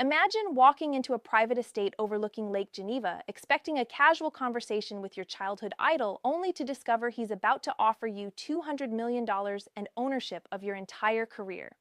Imagine walking into a private estate overlooking Lake Geneva, expecting a casual conversation with your childhood idol, only to discover he's about to offer you $200 million and ownership of your entire career.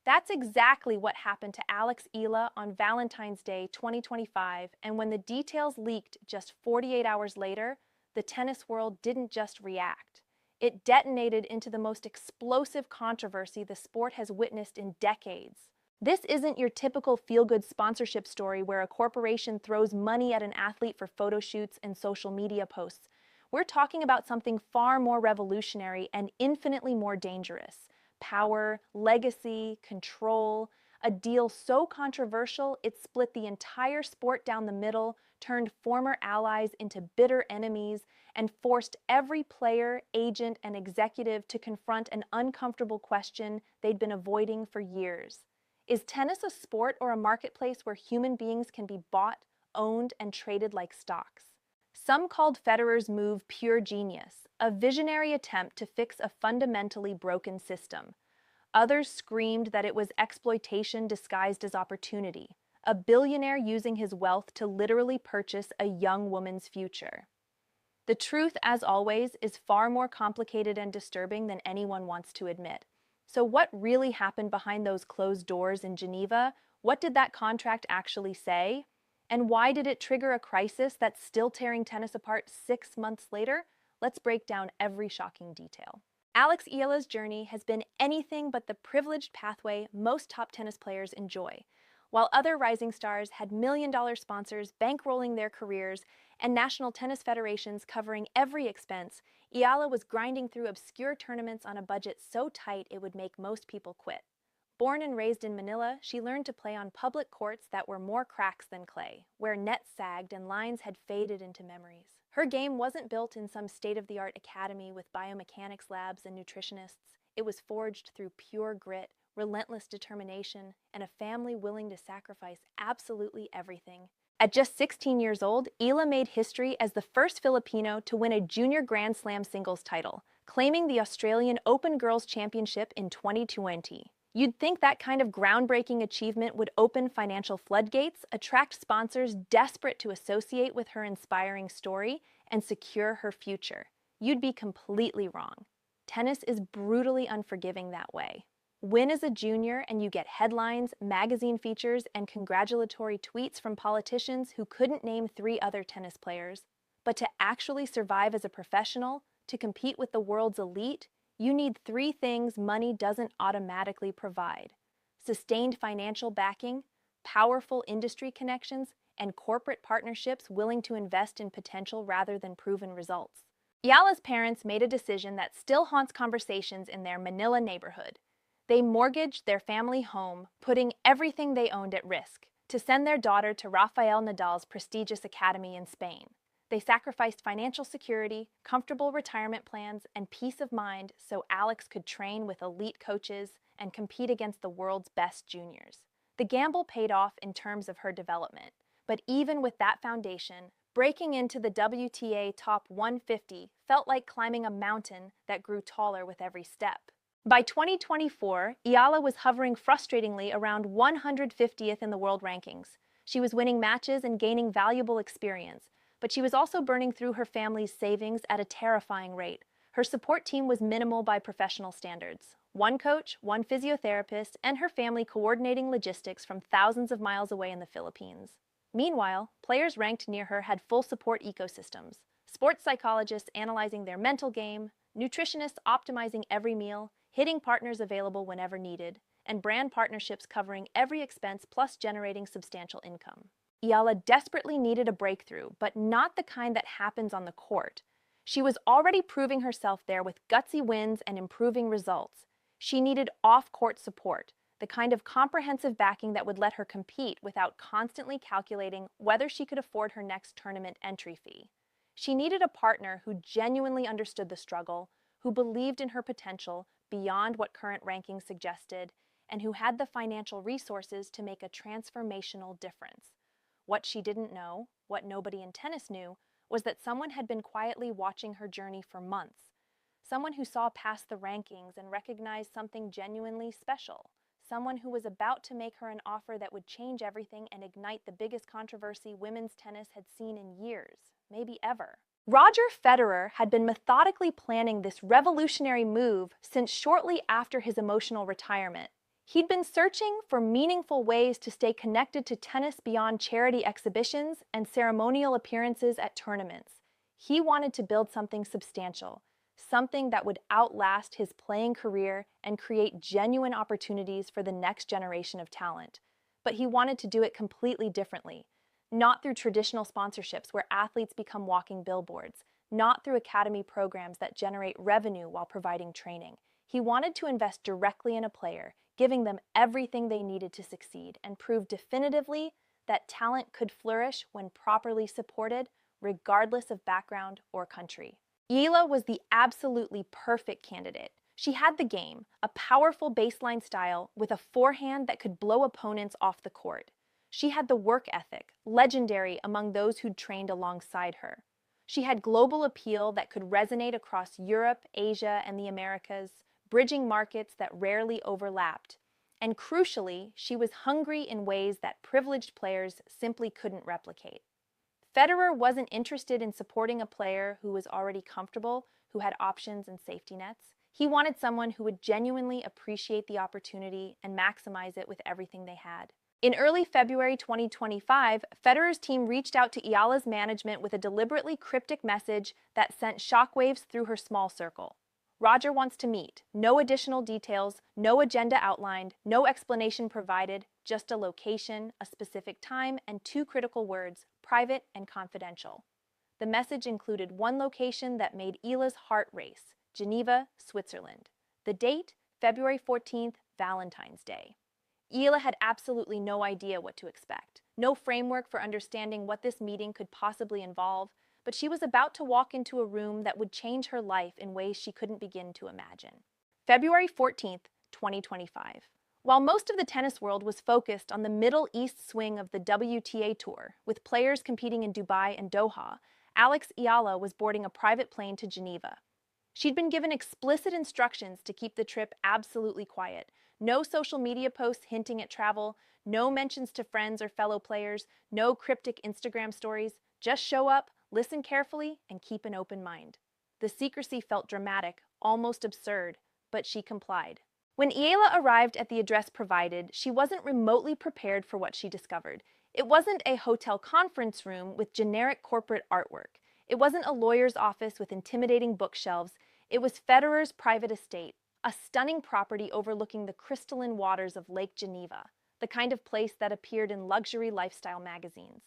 That's exactly what happened to Alex Eala on Valentine's Day 2025, and when the details leaked just 48 hours later, the tennis world didn't just react. It detonated into the most explosive controversy the sport has witnessed in decades. This isn't your typical feel-good sponsorship story where a corporation throws money at an athlete for photo shoots and social media posts. We're talking about something far more revolutionary and infinitely more dangerous. Power, legacy, control, a deal so controversial it split the entire sport down the middle, turned former allies into bitter enemies, and forced every player, agent, and executive to confront an uncomfortable question they'd been avoiding for years. Is tennis a sport or a marketplace where human beings can be bought, owned, and traded like stocks? Some called Federer's move pure genius, a visionary attempt to fix a fundamentally broken system. Others screamed that it was exploitation disguised as opportunity, a billionaire using his wealth to literally purchase a young woman's future. The truth, as always, is far more complicated and disturbing than anyone wants to admit. So what really happened behind those closed doors in Geneva? What did that contract actually say? And why did it trigger a crisis that's still tearing tennis apart 6 months later? Let's break down every shocking detail. Alex Eala's journey has been anything but the privileged pathway most top tennis players enjoy. While other rising stars had million-dollar sponsors bankrolling their careers and national tennis federations covering every expense, Eala was grinding through obscure tournaments on a budget so tight it would make most people quit. Born and raised in Manila, she learned to play on public courts that were more cracks than clay, where nets sagged and lines had faded into memories. Her game wasn't built in some state-of-the-art academy with biomechanics labs and nutritionists. It was forged through pure grit, relentless determination, and a family willing to sacrifice absolutely everything. At just 16 years old, Eala made history as the first Filipino to win a junior Grand Slam singles title, claiming the Australian Open Girls Championship in 2020. You'd think that kind of groundbreaking achievement would open financial floodgates, attract sponsors desperate to associate with her inspiring story, and secure her future. You'd be completely wrong. Tennis is brutally unforgiving that way. Win as a junior and you get headlines, magazine features, and congratulatory tweets from politicians who couldn't name 3 other tennis players. But to actually survive as a professional, to compete with the world's elite, you need 3 things money doesn't automatically provide: sustained financial backing, powerful industry connections, and corporate partnerships willing to invest in potential rather than proven results. Eala's parents made a decision that still haunts conversations in their Manila neighborhood. They mortgaged their family home, putting everything they owned at risk, to send their daughter to Rafael Nadal's prestigious academy in Spain. They sacrificed financial security, comfortable retirement plans, and peace of mind so Alex could train with elite coaches and compete against the world's best juniors. The gamble paid off in terms of her development, but even with that foundation, breaking into the WTA top 150 felt like climbing a mountain that grew taller with every step. By 2024, Eala was hovering frustratingly around 150th in the world rankings. She was winning matches and gaining valuable experience, but she was also burning through her family's savings at a terrifying rate. Her support team was minimal by professional standards. 1 coach, 1 physiotherapist, and her family coordinating logistics from thousands of miles away in the Philippines. Meanwhile, players ranked near her had full support ecosystems: sports psychologists analyzing their mental game, nutritionists optimizing every meal, hitting partners available whenever needed, and brand partnerships covering every expense plus generating substantial income. Eala desperately needed a breakthrough, but not the kind that happens on the court. She was already proving herself there with gutsy wins and improving results. She needed off-court support, the kind of comprehensive backing that would let her compete without constantly calculating whether she could afford her next tournament entry fee. She needed a partner who genuinely understood the struggle, who believed in her potential beyond what current rankings suggested, and who had the financial resources to make a transformational difference. What she didn't know, what nobody in tennis knew, was that someone had been quietly watching her journey for months. Someone who saw past the rankings and recognized something genuinely special. someone who was about to make her an offer that would change everything and ignite the biggest controversy women's tennis had seen in years, maybe ever. Roger Federer had been methodically planning this revolutionary move since shortly after his emotional retirement. He'd been searching for meaningful ways to stay connected to tennis beyond charity exhibitions and ceremonial appearances at tournaments. He wanted to build something substantial, something that would outlast his playing career and create genuine opportunities for the next generation of talent. But he wanted to do it completely differently. Not through traditional sponsorships where athletes become walking billboards, not through academy programs that generate revenue while providing training. He wanted to invest directly in a player, giving them everything they needed to succeed, and prove definitively that talent could flourish when properly supported, regardless of background or country. Eala was the absolutely perfect candidate. She had the game, a powerful baseline style with a forehand that could blow opponents off the court. She had the work ethic, legendary among those who'd trained alongside her. She had global appeal that could resonate across Europe, Asia, and the Americas, bridging markets that rarely overlapped. And crucially, she was hungry in ways that privileged players simply couldn't replicate. Federer wasn't interested in supporting a player who was already comfortable, who had options and safety nets. He wanted someone who would genuinely appreciate the opportunity and maximize it with everything they had. In early February 2025, Federer's team reached out to Eala's management with a deliberately cryptic message that sent shockwaves through her small circle. Roger wants to meet. No additional details, no agenda outlined, no explanation provided, just a location, a specific time, and two critical words, private and confidential. The message included one location that made Eala's heart race, Geneva, Switzerland. The date, February 14th, Valentine's Day. Eala had absolutely no idea what to expect, no framework for understanding what this meeting could possibly involve, but she was about to walk into a room that would change her life in ways she couldn't begin to imagine. February 14th, 2025. While most of the tennis world was focused on the Middle East swing of the WTA Tour, with players competing in Dubai and Doha, Eala was boarding a private plane to Geneva. She'd been given explicit instructions to keep the trip absolutely quiet. No social media posts hinting at travel, no mentions to friends or fellow players, no cryptic Instagram stories. Just show up, listen carefully, and keep an open mind. The secrecy felt dramatic, almost absurd, but she complied. When Eala arrived at the address provided, she wasn't remotely prepared for what she discovered. It wasn't a hotel conference room with generic corporate artwork. It wasn't a lawyer's office with intimidating bookshelves. It was Federer's private estate, a stunning property overlooking the crystalline waters of Lake Geneva, the kind of place that appeared in luxury lifestyle magazines.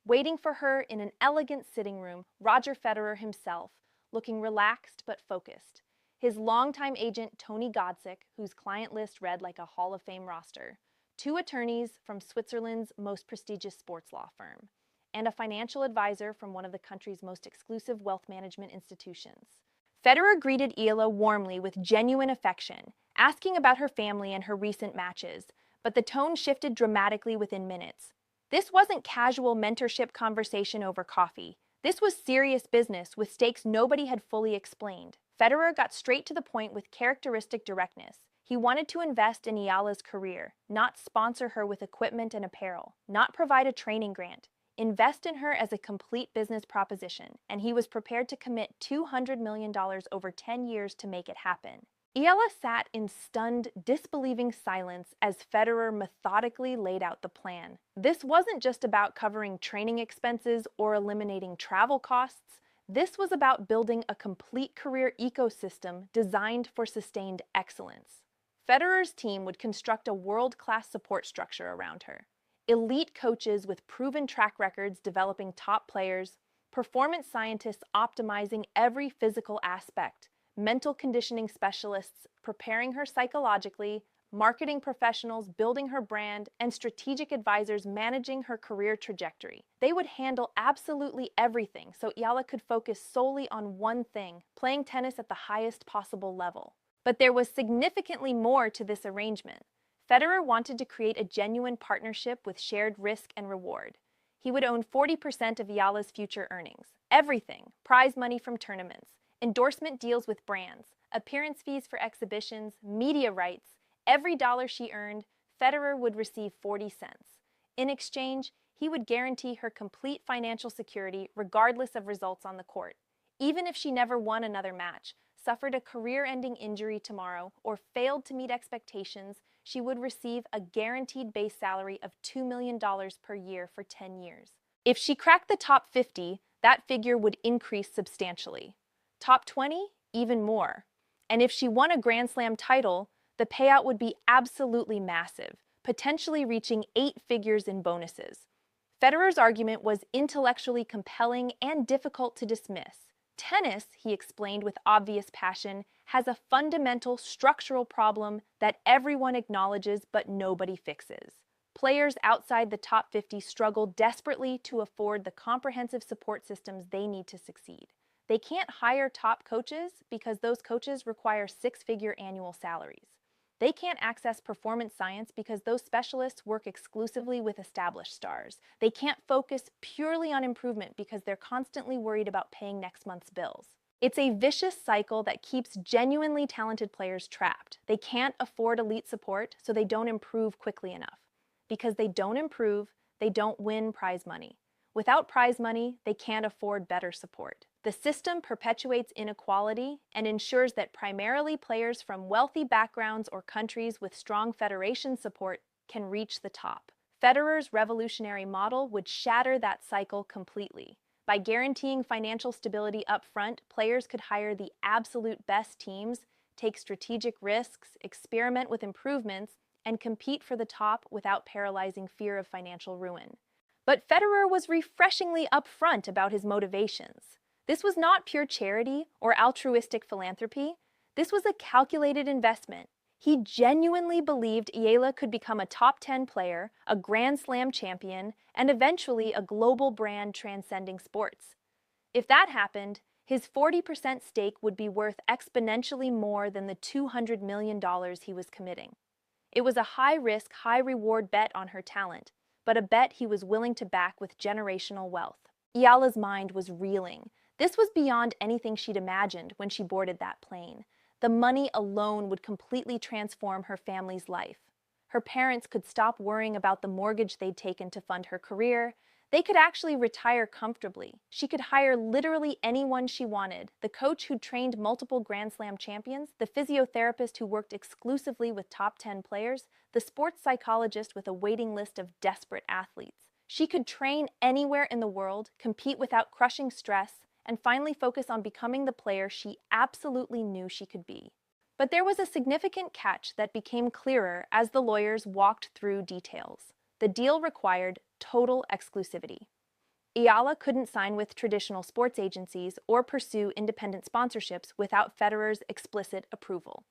Waiting for her in an elegant sitting room, Roger Federer himself, looking relaxed but focused. His longtime agent, Tony Godsick, whose client list read like a Hall of Fame roster, two attorneys from Switzerland's most prestigious sports law firm, and a financial advisor from one of the country's most exclusive wealth management institutions. Federer greeted Eala warmly with genuine affection, asking about her family and her recent matches, but the tone shifted dramatically within minutes. This wasn't casual mentorship conversation over coffee. This was serious business with stakes nobody had fully explained. Federer got straight to the point with characteristic directness. He wanted to invest in Eala's career, not sponsor her with equipment and apparel, not provide a training grant. Invest in her as a complete business proposition, and he was prepared to commit $200 million over 10 years to make it happen. Eala sat in stunned, disbelieving silence as Federer methodically laid out the plan. This wasn't just about covering training expenses or eliminating travel costs. This was about building a complete career ecosystem designed for sustained excellence. Federer's team would construct a world-class support structure around her. Elite coaches with proven track records developing top players, performance scientists optimizing every physical aspect, mental conditioning specialists preparing her psychologically, marketing professionals building her brand, and strategic advisors managing her career trajectory. They would handle absolutely everything so Eala could focus solely on one thing, playing tennis at the highest possible level. But there was significantly more to this arrangement. Federer wanted to create a genuine partnership with shared risk and reward. He would own 40% of Eala's future earnings. Everything, prize money from tournaments, endorsement deals with brands, appearance fees for exhibitions, media rights, Every dollar she earned, Federer would receive 40 cents. In exchange, he would guarantee her complete financial security regardless of results on the court. Even if she never won another match, suffered a career-ending injury tomorrow, or failed to meet expectations, she would receive a guaranteed base salary of $2 million per year for 10 years. If she cracked the top 50, that figure would increase substantially. Top 20, even more. And if she won a Grand Slam title, the payout would be absolutely massive, potentially reaching 8 figures in bonuses. Federer's argument was intellectually compelling and difficult to dismiss. Tennis, he explained with obvious passion, has a fundamental structural problem that everyone acknowledges but nobody fixes. Players outside the top 50 struggle desperately to afford the comprehensive support systems they need to succeed. They can't hire top coaches because those coaches require 6-figure annual salaries. They can't access performance science because those specialists work exclusively with established stars. They can't focus purely on improvement because they're constantly worried about paying next month's bills. It's a vicious cycle that keeps genuinely talented players trapped. They can't afford elite support, so they don't improve quickly enough. Because they don't improve, they don't win prize money. Without prize money, they can't afford better support. The system perpetuates inequality and ensures that primarily players from wealthy backgrounds or countries with strong federation support can reach the top. Federer's revolutionary model would shatter that cycle completely. By guaranteeing financial stability up front, players could hire the absolute best teams, take strategic risks, experiment with improvements, and compete for the top without paralyzing fear of financial ruin. But Federer was refreshingly upfront about his motivations. This was not pure charity or altruistic philanthropy. This was a calculated investment. He genuinely believed Eala could become a top 10 player, a Grand Slam champion, and eventually a global brand transcending sports. If that happened, his 40% stake would be worth exponentially more than the $200 million he was committing. It was a high-risk, high-reward bet on her talent, but a bet he was willing to back with generational wealth. Eala's mind was reeling. This was beyond anything she'd imagined when she boarded that plane. The money alone would completely transform her family's life. Her parents could stop worrying about the mortgage they'd taken to fund her career. They could actually retire comfortably. She could hire literally anyone she wanted: the coach who trained multiple Grand Slam champions, the physiotherapist who worked exclusively with top 10 players, the sports psychologist with a waiting list of desperate athletes. She could train anywhere in the world, compete without crushing stress, and finally focus on becoming the player she absolutely knew she could be. But there was a significant catch that became clearer as the lawyers walked through details. The deal required total exclusivity. Eala couldn't sign with traditional sports agencies or pursue independent sponsorships without Federer's explicit approval.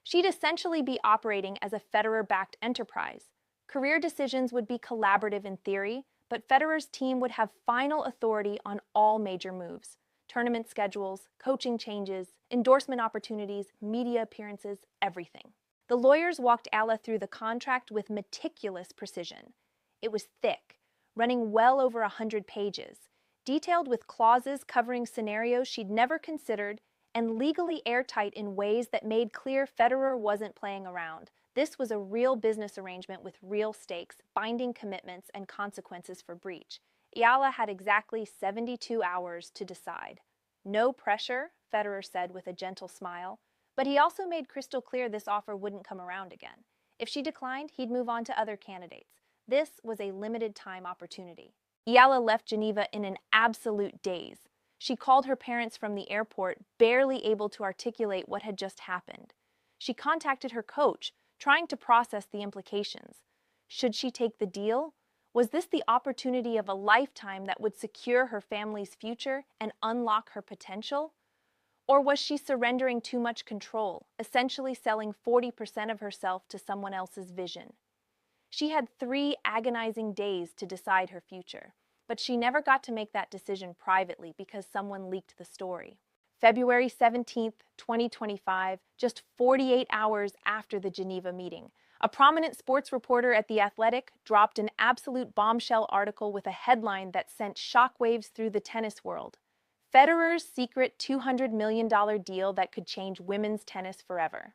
She'd essentially be operating as a Federer-backed enterprise. Career decisions would be collaborative in theory, but Federer's team would have final authority on all major moves: tournament schedules, coaching changes, endorsement opportunities, media appearances, everything. The lawyers walked Eala through the contract with meticulous precision. It was thick, running well over 100 pages, detailed with clauses covering scenarios she'd never considered, and legally airtight in ways that made clear Federer wasn't playing around. This was a real business arrangement with real stakes, binding commitments, and consequences for breach. Eala had exactly 72 hours to decide. No pressure, Federer said with a gentle smile, but he also made crystal clear this offer wouldn't come around again. If she declined, he'd move on to other candidates. This was a limited-time opportunity. Eala left Geneva in an absolute daze. She called her parents from the airport, barely able to articulate what had just happened. She contacted her coach, trying to process the implications. Should she take the deal? Was this the opportunity of a lifetime that would secure her family's future and unlock her potential? Or was she surrendering too much control, essentially selling 40% of herself to someone else's vision? She had 3 agonizing days to decide her future, but she never got to make that decision privately because someone leaked the story. February 17, 2025, just 48 hours after the Geneva meeting, a prominent sports reporter at The Athletic dropped an absolute bombshell article with a headline that sent shockwaves through the tennis world: Federer's secret $200 million deal that could change women's tennis forever.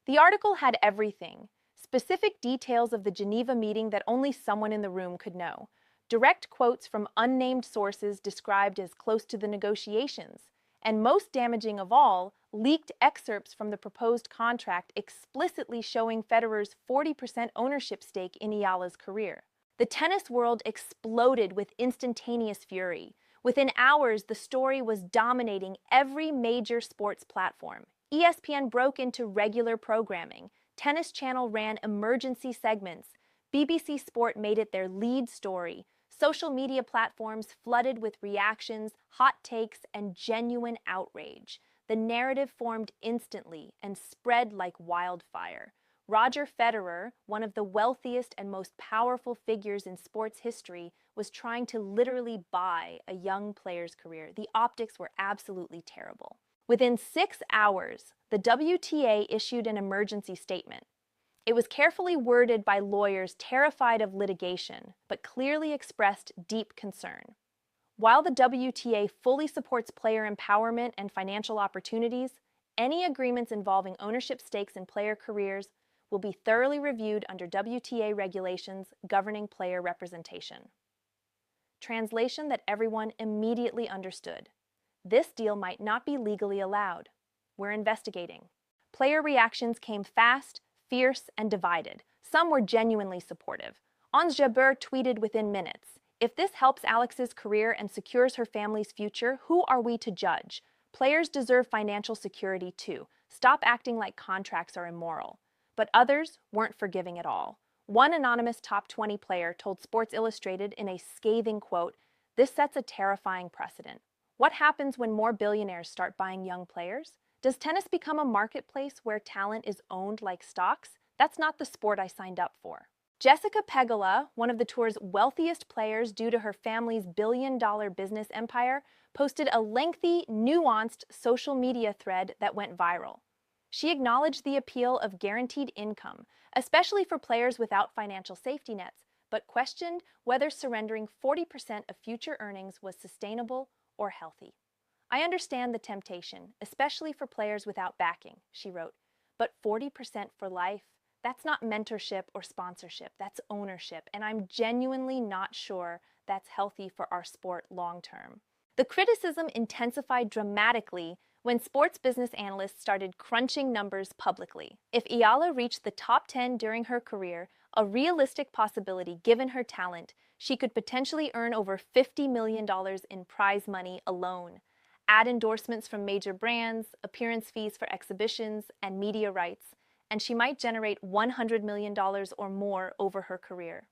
The article had everything: specific details of the Geneva meeting that only someone in the room could know, direct quotes from unnamed sources described as close to the negotiations, and most damaging of all, leaked excerpts from the proposed contract explicitly showing Federer's 40% ownership stake in Eala's career. The tennis world exploded with instantaneous fury. Within hours, the story was dominating every major sports platform. ESPN broke into regular programming. Tennis Channel ran emergency segments. BBC Sport made it their lead story. Social media platforms flooded with reactions, hot takes, and genuine outrage. The narrative formed instantly and spread like wildfire. Roger Federer, one of the wealthiest and most powerful figures in sports history, was trying to literally buy a young player's career. The optics were absolutely terrible. Within 6 hours, the WTA issued an emergency statement. It was carefully worded by lawyers terrified of litigation, but clearly expressed deep concern. While the WTA fully supports player empowerment and financial opportunities, any agreements involving ownership stakes in player careers will be thoroughly reviewed under WTA regulations governing player representation. Translation that everyone immediately understood: this deal might not be legally allowed. We're investigating. Player reactions came fast, fierce, and divided. Some were genuinely supportive. Ons Jabeur tweeted within minutes, "If this helps Alex's career and secures her family's future, who are we to judge? Players deserve financial security too. Stop acting like contracts are immoral." But others weren't forgiving at all. One anonymous top 20 player told Sports Illustrated in a scathing quote, "This sets a terrifying precedent. What happens when more billionaires start buying young players? Does tennis become a marketplace where talent is owned like stocks? That's not the sport I signed up for." Jessica Pegula, one of the tour's wealthiest players due to her family's billion-dollar business empire, posted a lengthy, nuanced social media thread that went viral. She acknowledged the appeal of guaranteed income, especially for players without financial safety nets, but questioned whether surrendering 40% of future earnings was sustainable or healthy. "I understand the temptation, especially for players without backing," she wrote, "but 40% for life? That's not mentorship or sponsorship, that's ownership, and I'm genuinely not sure that's healthy for our sport long term." The criticism intensified dramatically when sports business analysts started crunching numbers publicly. If Eala reached the top 10 during her career, a realistic possibility given her talent, she could potentially earn over $50 million in prize money alone. Add endorsements from major brands, appearance fees for exhibitions, and media rights, and she might generate $100 million or more over her career.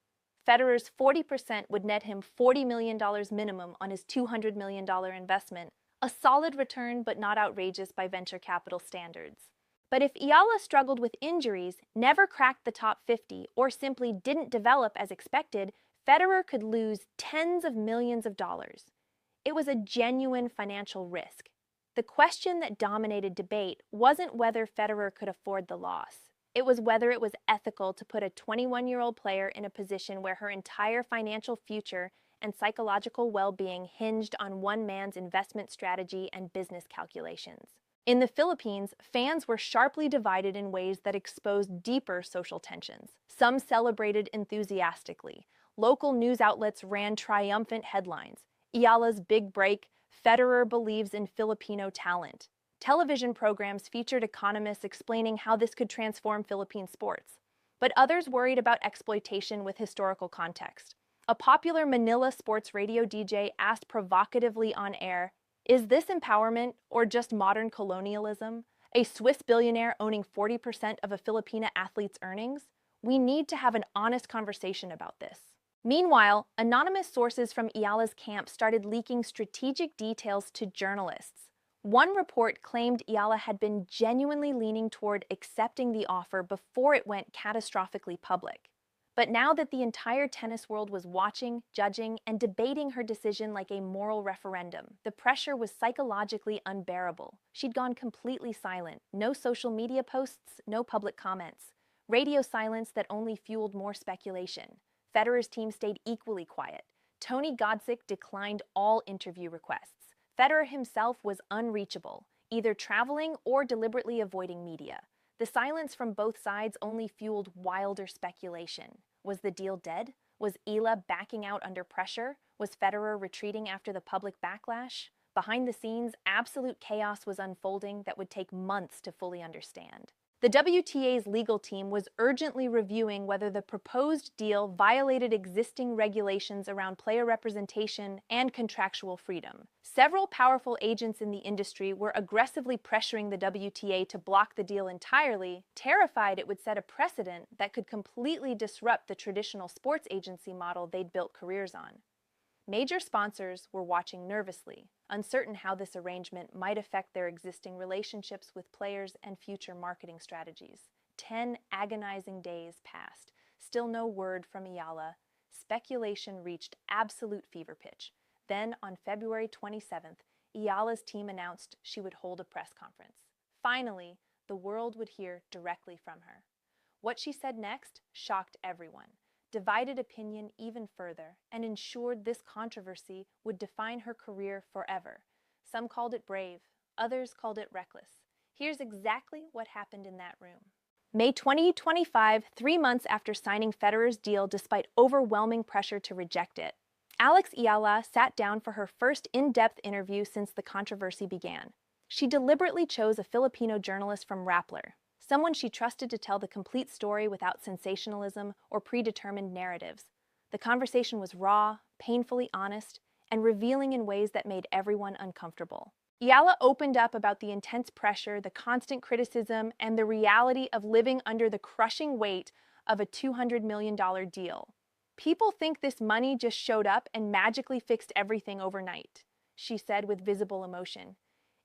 Federer's 40% would net him $40 million minimum on his $200 million investment, a solid return but not outrageous by venture capital standards. But if Eala struggled with injuries, never cracked the top 50, or simply didn't develop as expected, Federer could lose tens of millions of dollars. It was a genuine financial risk. The question that dominated debate wasn't whether Federer could afford the loss. It was whether it was ethical to put a 21-year-old player in a position where her entire financial future and psychological well-being hinged on one man's investment strategy and business calculations. In the Philippines, fans were sharply divided in ways that exposed deeper social tensions. Some celebrated enthusiastically. Local news outlets ran triumphant headlines: "Eala's big break, Federer believes in Filipino talent." Television programs featured economists explaining how this could transform Philippine sports. But others worried about exploitation with historical context. A popular Manila sports radio DJ asked provocatively on air, "Is this empowerment or just modern colonialism? A Swiss billionaire owning 40% of a Filipina athlete's earnings? We need to have an honest conversation about this." Meanwhile, anonymous sources from Eala's camp started leaking strategic details to journalists. One report claimed Eala had been genuinely leaning toward accepting the offer before it went catastrophically public. But now that the entire tennis world was watching, judging, and debating her decision like a moral referendum, the pressure was psychologically unbearable. She'd gone completely silent. No social media posts, no public comments. Radio silence that only fueled more speculation. Federer's team stayed equally quiet. Tony Godsick declined all interview requests. Federer himself was unreachable, either traveling or deliberately avoiding media. The silence from both sides only fueled wilder speculation. Was the deal dead? Was Eala backing out under pressure? Was Federer retreating after the public backlash? Behind the scenes, absolute chaos was unfolding that would take months to fully understand. The WTA's legal team was urgently reviewing whether the proposed deal violated existing regulations around player representation and contractual freedom. Several powerful agents in the industry were aggressively pressuring the WTA to block the deal entirely, terrified it would set a precedent that could completely disrupt the traditional sports agency model they'd built careers on. Major sponsors were watching nervously, uncertain how this arrangement might affect their existing relationships with players and future marketing strategies. 10 agonizing days passed. Still no word from Eala. Speculation reached absolute fever pitch. Then, on February 27th, Eala's team announced she would hold a press conference. Finally, the world would hear directly from her. What she said next shocked everyone, divided opinion even further, and ensured this controversy would define her career forever. Some called it brave, others called it reckless. Here's exactly what happened in that room. May 2025, 3 months after signing Federer's deal despite overwhelming pressure to reject it, Alex Eala sat down for her first in-depth interview since the controversy began. She deliberately chose a Filipino journalist from Rappler, someone she trusted to tell the complete story without sensationalism or predetermined narratives. The conversation was raw, painfully honest, and revealing in ways that made everyone uncomfortable. Eala opened up about the intense pressure, the constant criticism, and the reality of living under the crushing weight of a $200 million deal. "People think this money just showed up and magically fixed everything overnight," she said with visible emotion.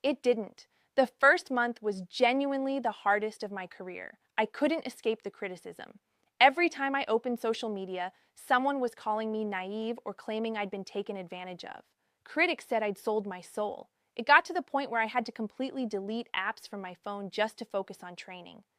"It didn't. The first month was genuinely the hardest of my career. I couldn't escape the criticism. Every time I opened social media, someone was calling me naive or claiming I'd been taken advantage of. Critics said I'd sold my soul. It got to the point where I had to completely delete apps from my phone just to focus on training.